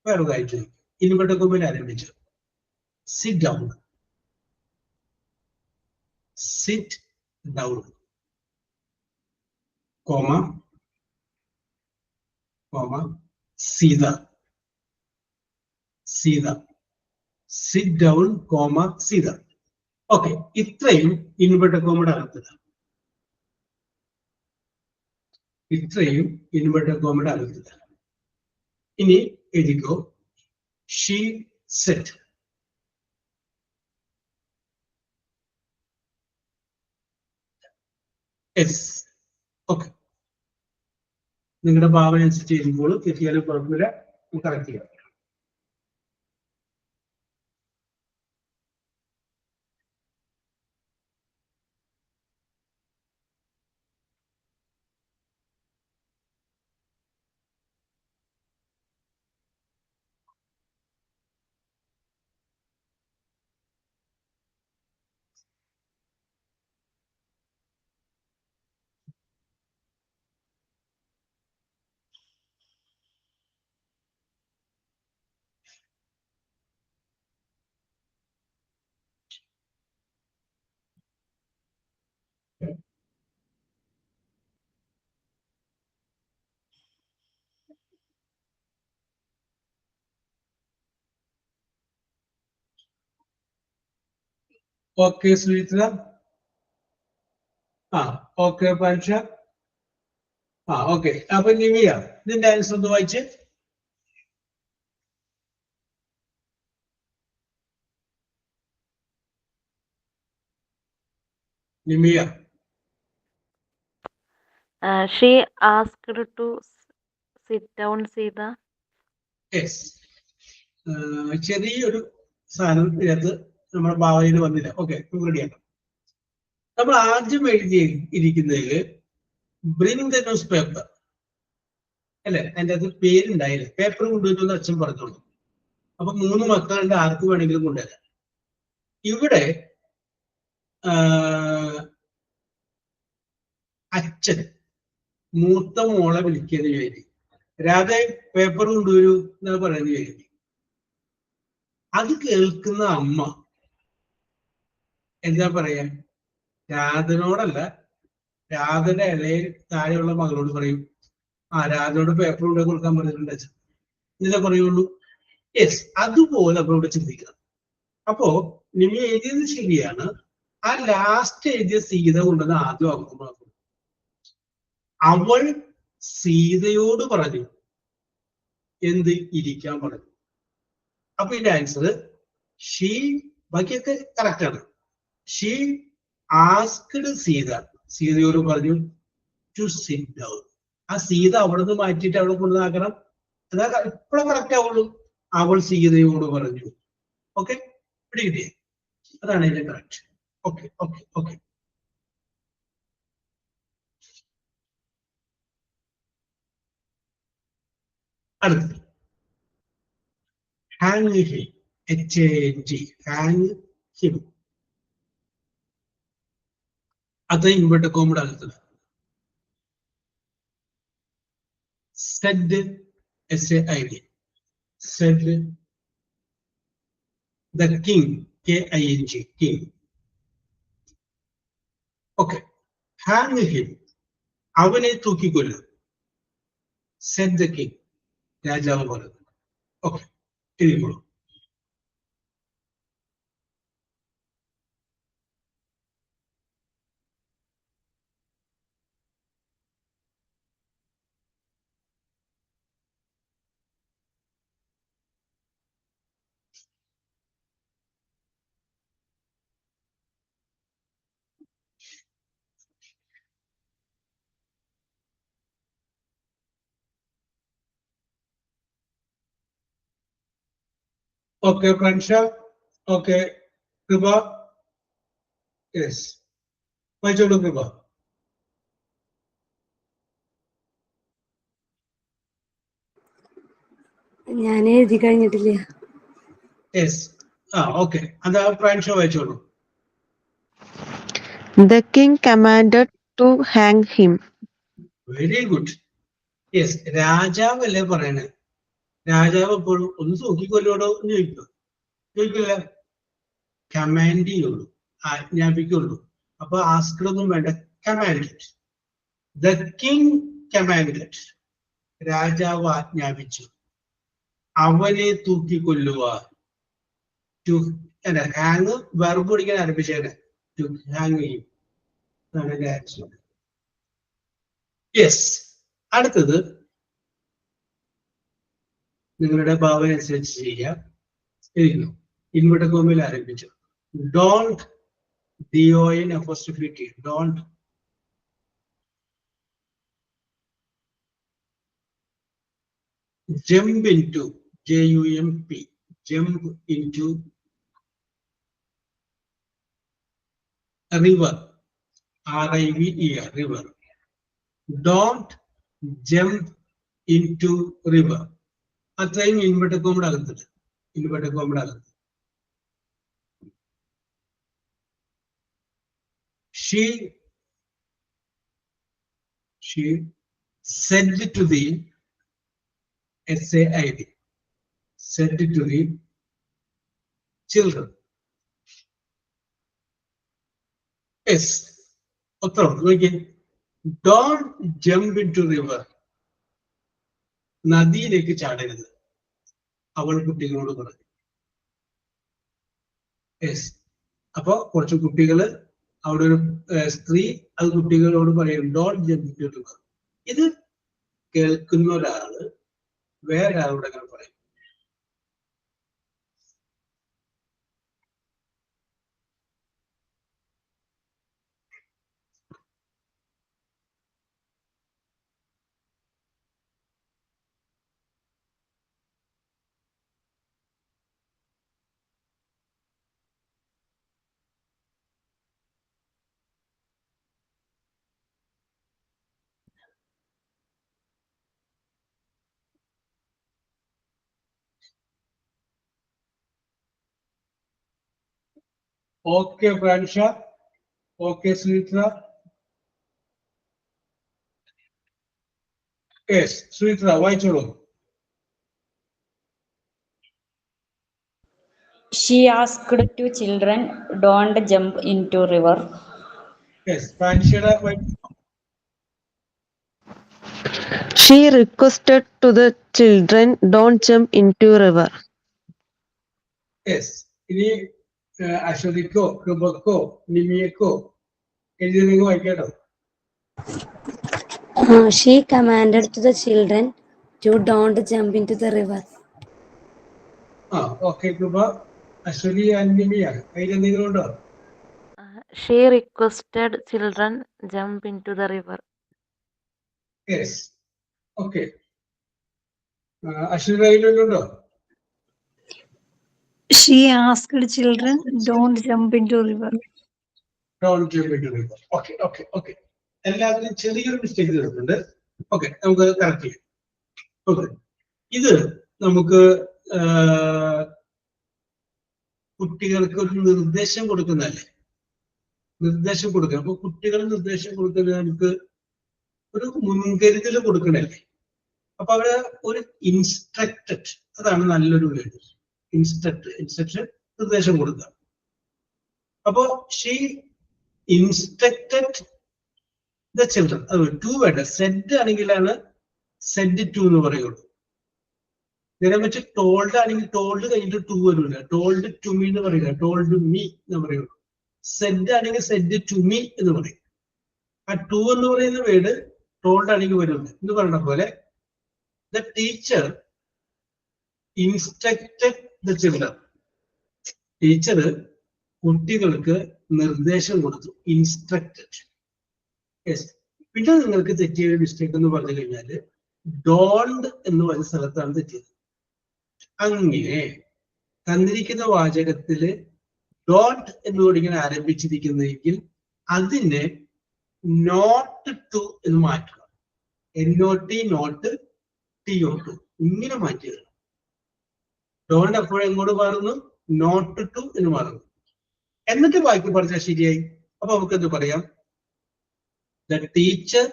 വേറെ കാര്യം ചോദിക്കും. ഇൻവെർട്ടഡ് കോമയിൽ ആരംഭിച്ചു. Sit down, sit down, comma comma Sita, Sita, sit down comma Sita. Okay, ഇത്രയും ഇൻവെർട്ടഡ് കോമയുടെ അകത്തില്ല. ഇത്രയും ഇൻവെർട്ടഡ് കോമയുടെ അകത്തില്ല. ഇനി എഴുതിക്കോ, ഷീ സെറ്റ്. എസ്. ഓക്കെ, നിങ്ങളുടെ ഭാവന അനുസരിച്ച് ചെയ്യുമ്പോൾ തെറ്റിയാലും കുഴപ്പമില്ല, കറക്റ്റ് ചെയ്യാം. ഓക്കെ സുചിത്ര. ഓക്കെ പരീക്ഷ. ഓക്കെ. അപ്പൊ നിവിയ, ഇതിന്റെ ആൻസർ ഒന്ന് വായിച്ച്. നിമിയ. She asked to sit down, Sita. Yes. ചെറിയൊരു സാധനം ഇതിനകത്ത് നമ്മുടെ ഭാവനയിൽ വന്നില്ല. ഓക്കെ, റെഡിയാക്കാം. നമ്മൾ ആദ്യം ഇരിക്കുന്നതിൽ ബ്രിങ് ദ ന്യൂസ് പേപ്പർ അല്ലെ, അതിൻ്റെ അകത്ത് പേരുണ്ടായില്ല. പേപ്പർ കൊണ്ടുവരുമെന്ന് അച്ഛൻ പറഞ്ഞോളൂ. അപ്പൊ 3 മക്കളുടെ ആർക്ക് വേണമെങ്കിലും കൊണ്ടുവരാം. ഇവിടെ അച്ഛൻ മൂത്ത മോളെ വിളിക്കുന്ന വിചാരി, രാധ പേപ്പർ കൊണ്ടുവരൂ എന്നാ പറയുന്നത് വിചാരി. അത് കേൾക്കുന്ന അമ്മ എന്താ പറയാ? രാധനോടല്ല, രാധയുടെ ഇളയിൽ താഴെയുള്ള മകളോട് പറയും, രാധയോട് പേപ്പർ കൊണ്ടു കൊടുക്കാൻ പറഞ്ഞിട്ടുണ്ട് അച്ഛൻ, ഇതേ പറയുള്ളൂ. യെസ്, അതുപോലെ നമ്മളിവിടെ ചിന്തിക്കണം. അപ്പോ നിമി എഴുതിയത് ശരിയാണ്. ആ ലാസ്റ്റ് എഴുതിയ സീത കൊണ്ടുവന്ന് ആദ്യം ആക്കുമ്പോൾ അവൾ സീതയോട് പറഞ്ഞു എന്ത്? ഇരിക്കാൻ പറഞ്ഞു. അപ്പൊ ഇതിന്റെ ആൻസർ ഷീ, ബാക്കിയൊക്കെ കറക്റ്റ് ആണ്. ഷീ ആസ്ക്ഡ് സീത, സീതയോട് പറഞ്ഞു ടു സിറ്റ് ഡൗൺ. ആ സീത അവിടെ നിന്ന് മാറ്റിയിട്ട് അവിടെ കൊണ്ടുവന്നാക്കണം. അതാ ഇപ്പോഴും കറക്റ്റ് ആവുള്ളൂ. അവൾ സീതയോട് പറഞ്ഞു. ഓക്കെ, ഇവിടെ കിട്ടിയേ, അതാണ് ഇതിന്റെ കറക്റ്റ്. Okay okay okay. അടുത്തത് hang him, HANG, hang him. അത് ഇൻവെർട്ടഡ് കോമയുടെ അടുത്തത്. Z, SAID, said the king, KING, king. Okay. Hang him, അവനെ തൂക്കിക്കൊല്ലും. സെഡ് ദ കിങ്, രാജാവ് പറഞ്ഞു. ഓക്കെ, എഴുതിക്കോളൂ. ഓക്കെ പ്രൻഷ. ഓക്കെ കൃപ. യെസ്, വായിച്ചോളൂ കൃപ. ഞാൻ എഴുതി കഴിഞ്ഞിട്ടില്ല. യെസ്, ഓക്കെ, അത് പ്രൻഷ വായിച്ചോളൂ. The king commanded to hang him. Very good. Yes, രാജാവ് അല്ലേ പറയണേ. രാജാവ് എപ്പോഴും ഒന്ന് തൂക്കിക്കൊല്ലോടോ എന്ന് ചോദിക്കില്ല, കമാൻഡ് ചെയ്യുള്ളൂ, ആജ്ഞാപിക്കുള്ളൂ. അപ്പൊ ആസ്കറൊന്നും വേണ്ട, കമാൻഡഡ്. ദ കിങ് കമാൻഡഡ്, രാജാവ് ആജ്ഞാപിച്ചു. അവനെ തൂക്കിക്കൊല്ലുക. ടു ഹാങ് വെർബ് പിടിക്കാൻ ആരംഭിച്ചേനെ, ടു ഹാങ് ചെയ്യും. യെസ്. അടുത്തത് നിങ്ങളുടെ ഭാവന അനുസരിച്ച് ചെയ്യാം. എഴുതുന്നു. ഇൻവെർട്ടഡ് കോമയിൽ ആരംഭിച്ചു. Don't, DON apostrophe T, don't jump into, JUMP, jump into a river, RIVER, river. Don't jump into river. അത്രയും ഇൻവെർട്ടഡ് കോമയുടെ അകത്തുണ്ട്. ഇൻവെർട്ടഡ് കോമയുടെ അകത്ത്. She said to the, SAID, said to the children. Yes. Don't jump into river. നദിയിലേക്ക് ചാടരുത്, അവൾ കുട്ടികളോട് പറഞ്ഞു. യെസ്. അപ്പൊ കുറച്ച് കുട്ടികള് അവിടെ ഒരു സ്ത്രീ അത് കുട്ടികളോട് പറയും ഡോണ്ട് ജമ്പ് ടു റിവർ. ഇത് കേൾക്കുന്ന ഒരാള് വേറെ ആളോട് അങ്ങനെ പറയും. Okay Pransha, okay Sumitra. Yes Sumitra വായിച്ചോളൂ. She asked two children, don't jump into river. Yes പ്രാൻഷയുടെ She requested to the children, don't jump into river. Yes. ഇനി അശ്വതിക്കോ കൃപക്കോ നിമിയക്കോ എഴുതി വായിക്കാട്ടോ. She commanded to the children to don't jump into the river. Okay കൃപ, അശ്വതി ആൻഡ് നിമിയ അതിലെന്തെങ്കിലും ഉണ്ടോ? She requested children jump into the river. Yes. Okay. Aswathy അതിലുണ്ടോ? She asked children, don't jump into river. Don't jump into river. Okay okay okay. എല്ലാവരും ചെറിയൊരു മിസ്റ്റേക്ക് ചെയ്തിട്ടുണ്ട്. ഓക്കെ, നമുക്ക് കറക്റ്റ് ചെയ്യാം. ഓക്കെ, ഇത് നമുക്ക് കുട്ടികൾക്ക് ഒരു നിർദ്ദേശം കൊടുക്കുന്നതല്ലേ, നിർദ്ദേശം കൊടുക്കുക. അപ്പൊ കുട്ടികൾ നിർദ്ദേശം കൊടുക്കുന്നത് നമുക്ക് ഒരു മുൻകരുതൽ കൊടുക്കണല്ലേ. അപ്പൊ അവിടെ ഒരു ഇൻസ്ട്രക്റ്റഡ്, അതാണ് നല്ലൊരു വേർഡ്. ഇൻസ്ട്രക്ഷൻ നിർദ്ദേശം കൊടുക്കുക. അപ്പോ ഷീ ഇൻസ്ട്രക്റ്റഡ് ദ ചിൽഡ്രൻ. അത് ടു വേർഡ്. സെഡ് ആണെങ്കിലാണ് സെഡ് ടു എന്ന് പറയുള്ളൂ. നേരെ വെച്ച് ടോൾഡ് ആണെങ്കിൽ ടോൾഡ് കഴിഞ്ഞിട്ട് ടു വരില്ല. ടോൾഡ് ടു മീ എന്ന് പറയുക, ടോൾഡ് മീ എന്ന് പറയുള്ളൂ. സെഡ് ആണെങ്കിൽ സെഡ് ടു മീ എന്ന് പറയും. ആ ടു എന്ന് പറയുന്ന വേർഡ് ടോൾഡ് ആണെങ്കിൽ വരില്ല എന്ന് പറഞ്ഞ പോലെ the teacher instructed the children. Teacher കുട്ടികൾക്ക് നിർദ്ദേശം കൊടുത്തു. ഇൻസ്ട്രക്റ്റഡ്. യെസ്. പിന്നെ നിങ്ങൾക്ക് തെറ്റിയ മിസ്റ്റേക്ക് എന്ന് പറഞ്ഞു കഴിഞ്ഞാല് ഡോണ്ട് എന്ന് പറഞ്ഞ സ്ഥലത്താണ് തെറ്റിയത്. അങ്ങനെ തന്നിരിക്കുന്ന വാചകത്തില് ഡോണ്ട് എന്നോട് ഇങ്ങനെ ആരംഭിച്ചിരിക്കുന്നതെങ്കിൽ അതിനെ നോട്ട് ടു എന്ന് മാറ്റുക. NOT നോട്ട് TO2 ഇങ്ങനെ മാറ്റിയത്. ഡോണ്ട് എപ്പോഴും എങ്ങോട്ട് മാറുന്നു? നോട്ട് ടു എന്ന് മാറുന്നു. എന്നിട്ട് ബാക്കി പറഞ്ഞാൽ ശരിയായി. അപ്പൊ നമുക്ക് എന്ത് പറയാം? The teacher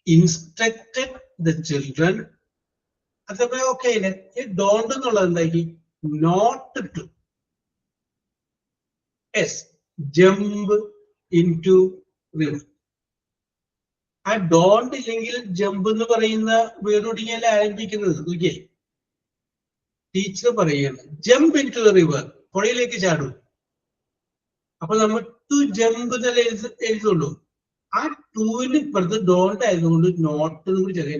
instructed the children. അതപ്പോ ഓക്കെ അല്ലേ? ഈ ഡോണ്ട് എന്നുള്ളത് എന്താക്കി? Not to. Yes. Jump into river. ആ ഡോണ്ട് ഇല്ലെങ്കിൽ ജമ്പ് എന്ന് പറയുന്ന വേർഡോടിങ്ങല്ല ആരംഭിക്കുന്നത്. നോക്കിയേ, ടീച്ചർ പറയുകയാണ് ജമ്പ് ഇൻ ടു റിവർ, പുഴയിലേക്ക് ചാടും. അപ്പൊ നമ്മൾ ടു ജമ്പ് എന്നല്ലേ എഴുതുള്ളൂ. ആ ടൂവിന് ഇപ്പുറത്ത് ഡോണ്ട് ആയതുകൊണ്ട് നോട്ട് കൂടി ചെറിയ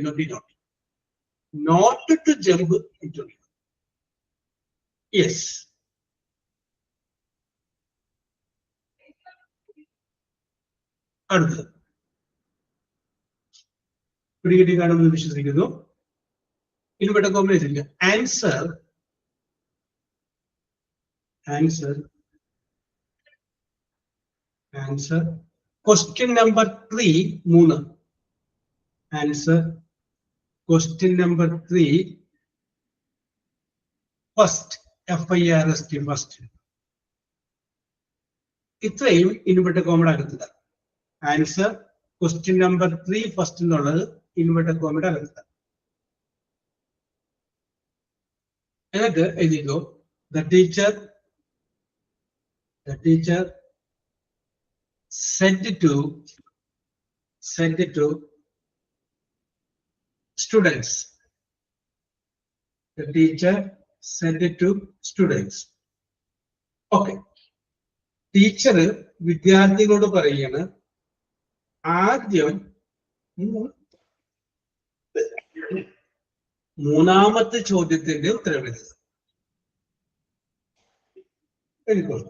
not to jump into river. Yes. അടുത്തത് പിടികിട്ടി കാണുമെന്ന് വിശ്വസിക്കുന്നു. Inverted combination answer question number 3 3. Answer question number 3 first. FIRST first. ഇത്രയും inverted കോമഡ് അകത്തുക. Answer question number 3 first എന്നുള്ളത് ഇൻവെർട്ടഡ് കോമഡ് അകത്തുക. എന്നിട്ട് എഴുതിക്കോ the teacher said to students. The teacher said it to students. Okay. Teacher വിദ്യാർത്ഥികളോട് പറയാണ് ആദ്യം മൂന്നാമത്തെ ചോദ്യത്തിന്റെ ഉത്തരം എഴുതുക. എഴുതിക്കോളൂ.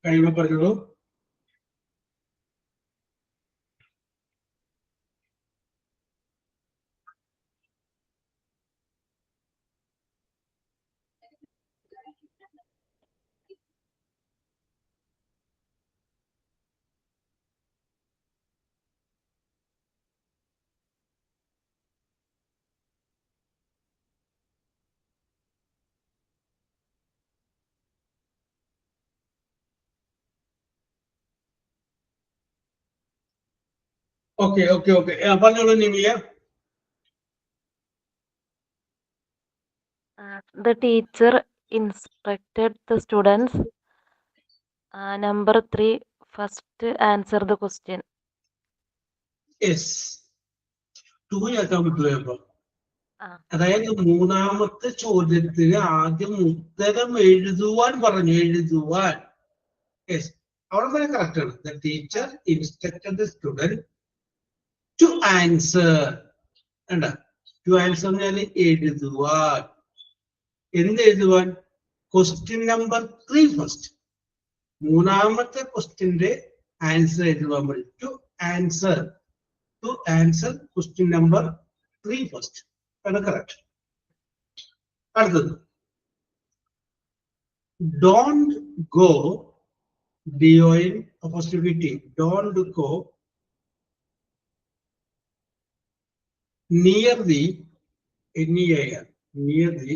കഴിയുമ്പോൾ പറഞ്ഞോളൂ. ഓക്കെ ഓക്കെ ഓക്കെ പറഞ്ഞോളൂ നിമിയ. The teacher instructed the students. Number 3, first answer the question. Yes, 2 ചേർക്കാൻ പറ്റുമോ അപ്പൊ? ആ. അതായത് മൂന്നാമത്തെ ചോദ്യത്തിന് ആദ്യം ഉത്തരം എഴുതുവാൻ പറഞ്ഞു. എഴുതുവാൻ. യെസ്, അവിടെ തന്നെ കറക്റ്റ് ആണ്. The teacher instructed the student to answer. വേണ്ട. ടു ആൻസർ പറഞ്ഞാൽ എഴുതുവാൻ. എന്ത് എഴുതുവാൻ? Question number 3 first. മൂന്നാമത്തെ ക്വസ്റ്റ്യന്റെ ആൻസർ എഴുതുവാൻ വേണ്ടി. To answer question number 3 first. ആണ് കറക്റ്റ്. അടുത്തത് don't go, DON apostrophe T, don't go near the NEIR, near the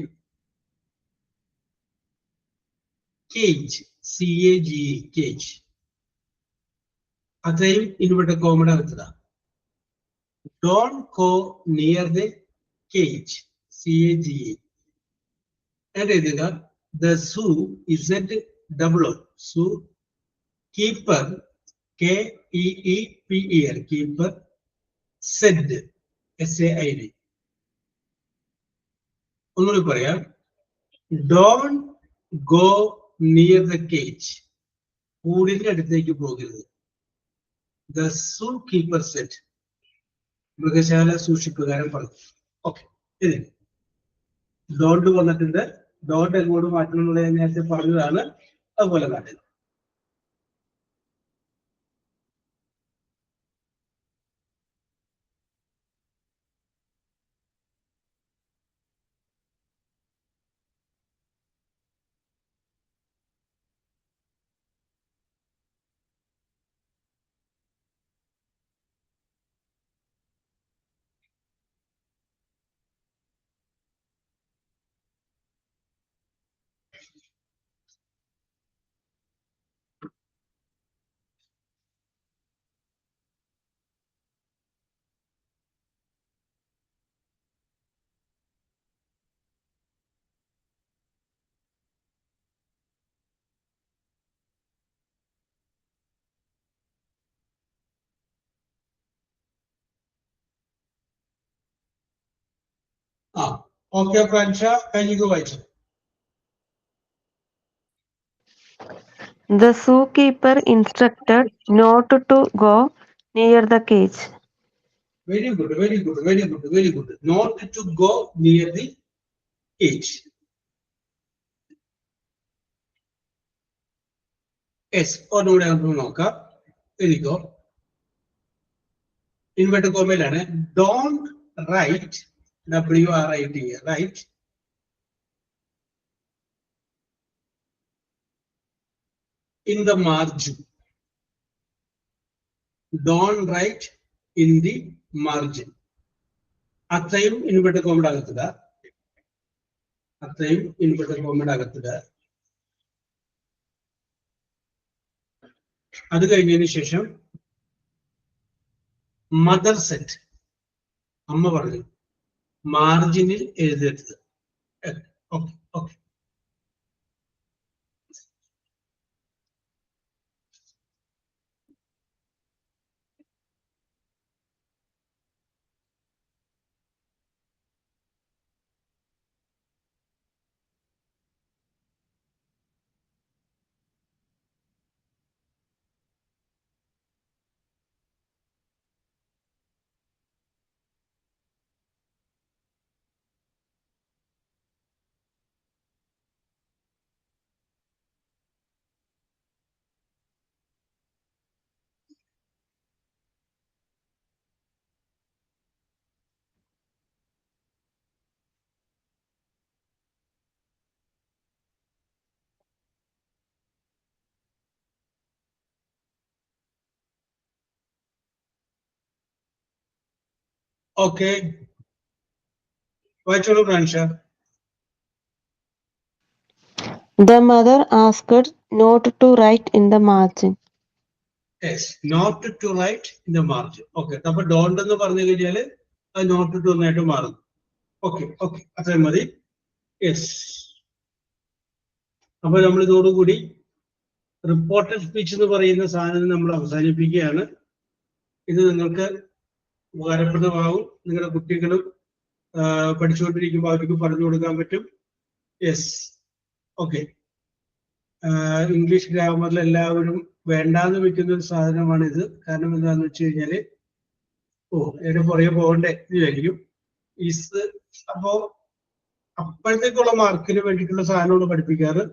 cage, CAGE, cage. അത്രയും ഇൻവെർട്ടഡ് കോമഡ വെച്ചതാ. Don't go near the cage, CAGE. and എഴുതുക the zoo, ZOO, zoo, keeper, KEEPER, keeper, said, SAID. ഒന്നുകൂടി പറയാം. Don't go near the cage. കൂടിന്റെ അടുത്തേക്ക് പോകരുത്. The zookeeper said. മൃഗശാല സൂക്ഷിപ്പുകാരൻ പറഞ്ഞു. ഓക്കെ, ഇത് ഡോണ്ട് വന്നിട്ടുണ്ട്. ഡോണ്ട് എങ്ങോട്ട് മാറ്റണം എന്നുള്ളത് ഞാൻ നേരത്തെ പറഞ്ഞതാണ്. അതുപോലെ കാട്ടുക. ഓക്കെ ഫ്രാൻഷ, കഴിഞ്ഞു വായിച്ചു. The zookeeper instructed not to go near the cage. Very good, very good, very good, very good. Not to go near the cage. Yes, ഒന്നുകൂടെ നമുക്ക് നോക്കാം. എഴുതിക്കോ. Inverted കോമയിലാണ്. Don't write, WRIT, right, in the margin. Don't write in the margin. അത്രയും ഇൻവെർട്ടഡ് കോമ ആകത്തുക. അത്രയും ഇൻവെർട്ടഡ് കോമ ആകത്തുക. അത് കഴിഞ്ഞതിന് ശേഷം മദർ സെറ്റ്, അമ്മ പറഞ്ഞു, മാർജിനിൽ എഴുതരുത്. Okay okay. ഓക്കെ, വായിച്ചോളൂ Fransha. The mother asked not to write in the margin. Yes, not to write in the margin. Okay, അപ്പൊ ഡോണ്ട് എന്ന് പറഞ്ഞു കഴിഞ്ഞാല് അത് നോട്ട് ടു എന്നായിട്ട് മാറും. ഓക്കെ ഓക്കെ, അത്രയും മതി. യെസ്, അപ്പൊ നമ്മൾ ഇതോടുകൂടി റിപ്പോർട്ടഡ് സ്പീച്ച് എന്ന് പറയുന്ന സാധനം നമ്മൾ അവസാനിപ്പിക്കുകയാണ്. ഇത് നിങ്ങൾക്ക് ഉപകാരപ്രദമാവും. നിങ്ങളുടെ കുട്ടികളും പഠിച്ചുകൊണ്ടിരിക്കുമ്പോൾ അവർക്ക് പറഞ്ഞു കൊടുക്കാൻ പറ്റും. Yes, okay. ഇംഗ്ലീഷ് ഗ്രാമറിൽ എല്ലാവരും വേണ്ടാന്ന് വെക്കുന്ന ഒരു സാധനമാണ് ഇത്. കാരണം എന്താണെന്ന് വെച്ച് കഴിഞ്ഞാല് എന്റെ പുറകെ പോകണ്ടേ എന്ന് വിചാരിക്കും. ഈസ്. അപ്പോ അപ്പോഴത്തേക്കുള്ള മാർക്കിന് വേണ്ടിയിട്ടുള്ള സാധനമാണ് പഠിപ്പിക്കാറ്.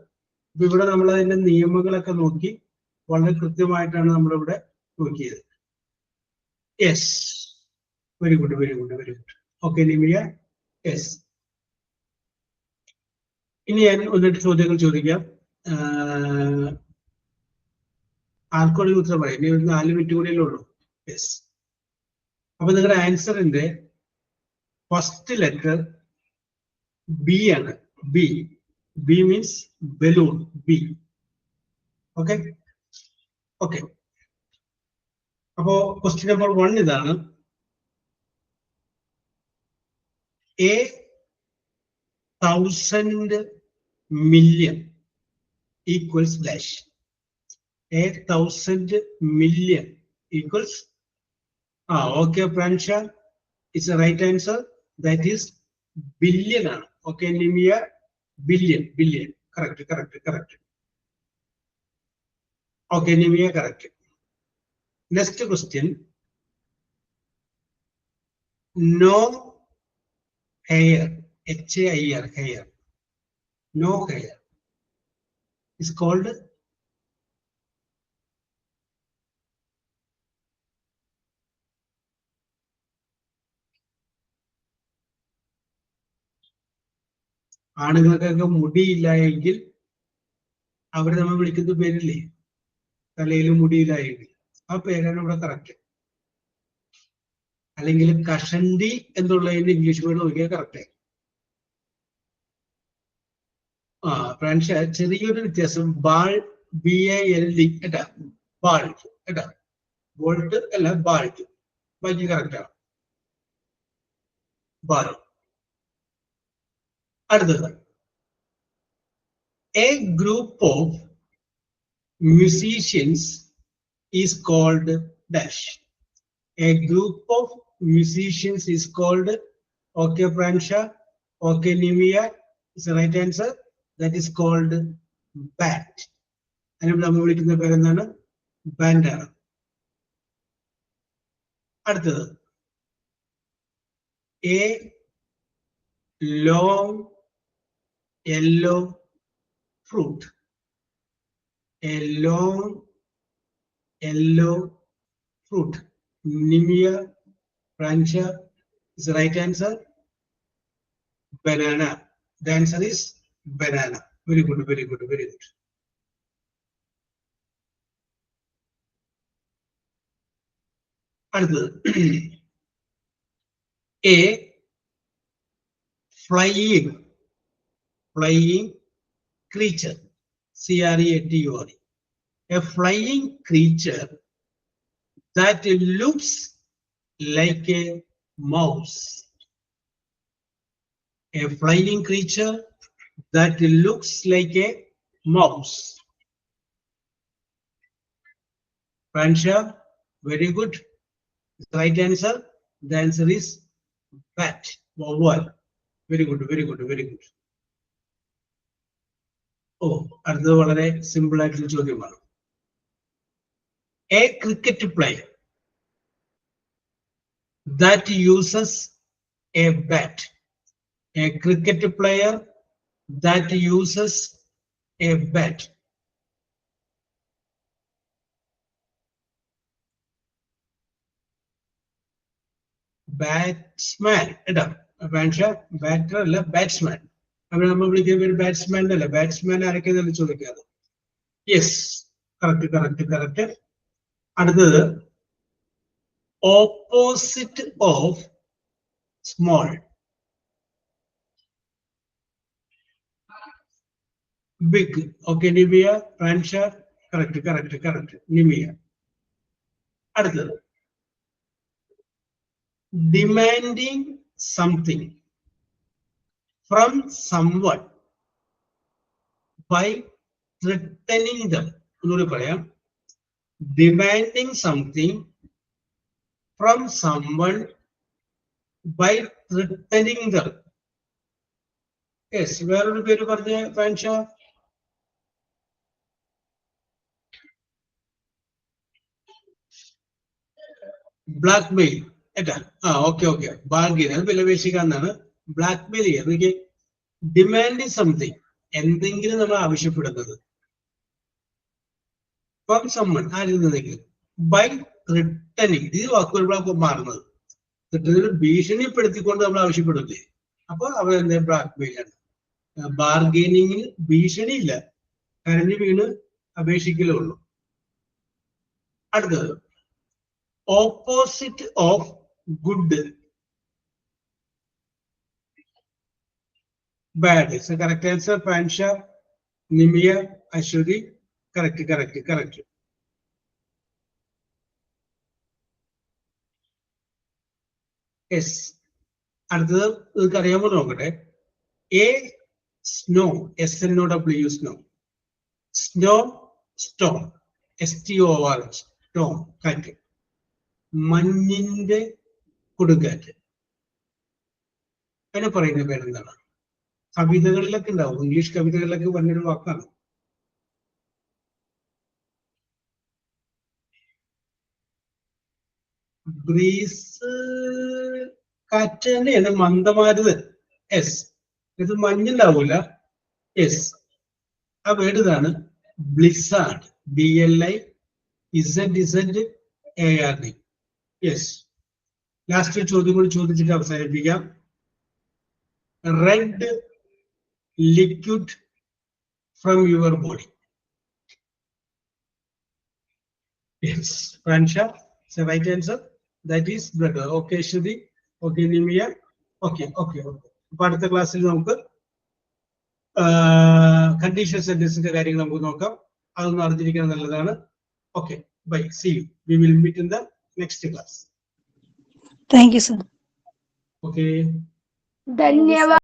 അപ്പൊ ഇവിടെ നമ്മൾ അതിന്റെ നിയമങ്ങളൊക്കെ നോക്കി വളരെ കൃത്യമായിട്ടാണ് നമ്മളിവിടെ നോക്കിയത്. Yes, very good, very good, very good. Okay Nimiya, yes. ഇനി ഞാൻ ഒന്നിട്ട് ചോദ്യങ്ങൾ ചോദിക്കാം. ആർക്കോടെ ഉത്തരം പറയാം. ഇനി ഒരു 4 മിനിറ്റ് കൂടിയല്ലേ ഉള്ളൂ. യെസ്. അപ്പൊ നിങ്ങളുടെ ആൻസറിന്റെ ഫസ്റ്റ് ലെറ്റർ ബി ആണ്. B. B means balloon. B. Okay okay. അപ്പോ ക്വസ്റ്റ്യൻ നമ്പർ 1 ഇതാണ്. A 1000 million equals dash. A 1000 million equals okay, Pransha, it's the right answer. That is billion. Okay, Nimia, billion, billion. Correct, correct, correct. Okay, Nimia, correct. Next question. No hair, HAIR, hair. No hair is called ആണുങ്ങൾക്കൊക്കെ മുടിയില്ല എങ്കിൽ അവരെ നമ്മൾ വിളിക്കുന്ന പേരില്ലേ, തലയിൽ മുടിയില്ല എങ്കിൽ, ആ പേരാണ് ഇവിടെ കറക്റ്റ്. അല്ലെങ്കിൽ കഷണ്ടി എന്നുള്ളതിന്റെ ഇംഗ്ലീഷ് വേർഡ് നോക്കിയാൽ കറക്റ്റ്. ഫ്രണ്ട്സ്, ചെറിയൊരു വ്യത്യാസം. ബാൾ, BALD കേട്ടാ, ബാൾഡ് കേട്ടാ, ബോൾട്ട് അല്ല, ബാൾഡ്. ബാക്കി കറക്റ്റാണ്, ബാൾ. അടുത്തത്, a group of musicians is called dash. A group of musicians is called, okay Pransha, okay Nimia, is the right answer. That is called band. അതിന് നമ്മൾ വിളിക്കുന്ന പേരെന്താണ്? ബാൻഡാണ്. അടുത്തത്, a long yellow fruit. A long yellow fruit. Nimia, Pransha, is the right answer. Banana. The answer is banana. Very good, very good, very good. அடுத்தது, a flying creature, CREATURE, a flying creature that looks like a mouse. A flying creature that looks like a mouse. Pransha, very good. The right answer. The answer is bat. Wow. Very good, very good, very good. അടുത്തത് വളരെ സിമ്പിൾ ആയിട്ടുള്ള ചോദ്യമാണ്. A cricket player that uses a bat. A cricket player that uses a bat. Batsman. Batter അല്ല, ബാറ്റ്സ്മാൻ. അവിടെ നമ്മൾ വിളിക്കുന്ന പേര് ബാറ്റ്സ്മാൻ അല്ല. ബാറ്റ്സ്മാൻ ആരൊക്കെയെന്നല്ല ചോദിക്കാതെ. Yes, correct, correct, correct. അടുത്തത്, opposite of small. Big. Okay Nimiya, Pransha, correct, correct, correct, Nimiya. അടുത്തത്, demanding something from someone by threatening them. ഒന്നുകൂടി പറയാം. Demanding something from someone by threatening them. Yes, വേറൊരു പേര് പറഞ്ഞ പ്രാൻഷ. Blackmail. ഏട്ടാ ഓക്കെ ബാർഗെയിൻ അത് വിലപേശിക്കുക എന്നാണ്. ബ്ലാക്ക് മെയിൽ ചെയ്യുക എനിക്ക് ഡിമാൻഡ് സംതിങ് എന്തെങ്കിലും നമ്മൾ ആവശ്യപ്പെടുന്നത് ഫ്രം സമ്മൺ ആയിരുന്നെങ്കിലും ബൈ റിട്ടണിങ് ഇത് വാക്കുകൾ മാറുന്നത് റിട്ടണിൽ ഭീഷണിപ്പെടുത്തിക്കൊണ്ട് നമ്മൾ ആവശ്യപ്പെടില്ലേ അപ്പൊ അവർ എന്താ ബ്ലാക്ക് മെയിലാണ്. ബാർഗെയിനിങ്ങിന് ഭീഷണിയില്ല, കരഞ്ഞു വീണ് അപേക്ഷിക്കലേ ഉള്ളൂ. അടുത്തത് opposite of good bad. Correct answer Pansha, Nimiya, Aswathy. Correct. Yes. അടുത്തത് നിങ്ങൾക്ക് അറിയാമോ നോക്കട്ടെ. A snow, SNOW snow. Snow storm, STOR storm കാറ്റ്. മഞ്ഞിന്റെ കൊടുങ്കാറ്റ്. അതിനെ പറയുന്ന പേരെന്താണ്? കവിതകളിലൊക്കെ ഉണ്ടാവും, ഇംഗ്ലീഷ് കവിതകളിലൊക്കെ പറഞ്ഞൊരു വാക്കാണ്. ബ്രീസ് കാറ്റ് തന്നെയാണ്. മന്ദമാരുത്. എസ്. ഇത് മഞ്ഞുണ്ടാവൂല. എസ്. ആ വേർഡ് ഇതാണ് ബ്ലിസാർഡ്. BLIZZARD. യെസ്. ലാസ്റ്റ് ചോദ്യം കൂടി ചോദിച്ചിട്ട് അവസാനിപ്പിക്കാം. Red liquid from your body. Yes. Fransha, right answer. That is blood. Okay Sruthi, okay Nimiya, okay. അപ്പൊ അടുത്ത ക്ലാസ്സിൽ നമുക്ക് കണ്ടീഷൻ സെന്റൻസിന്റെ കാര്യങ്ങൾ നമുക്ക് നോക്കാം. അതൊന്നും അറിഞ്ഞിരിക്കുന്നത് നല്ലതാണ്. Okay, bye, see you. We will meet in the next class. Thank you, sir. Okay. ധന്യവാദം.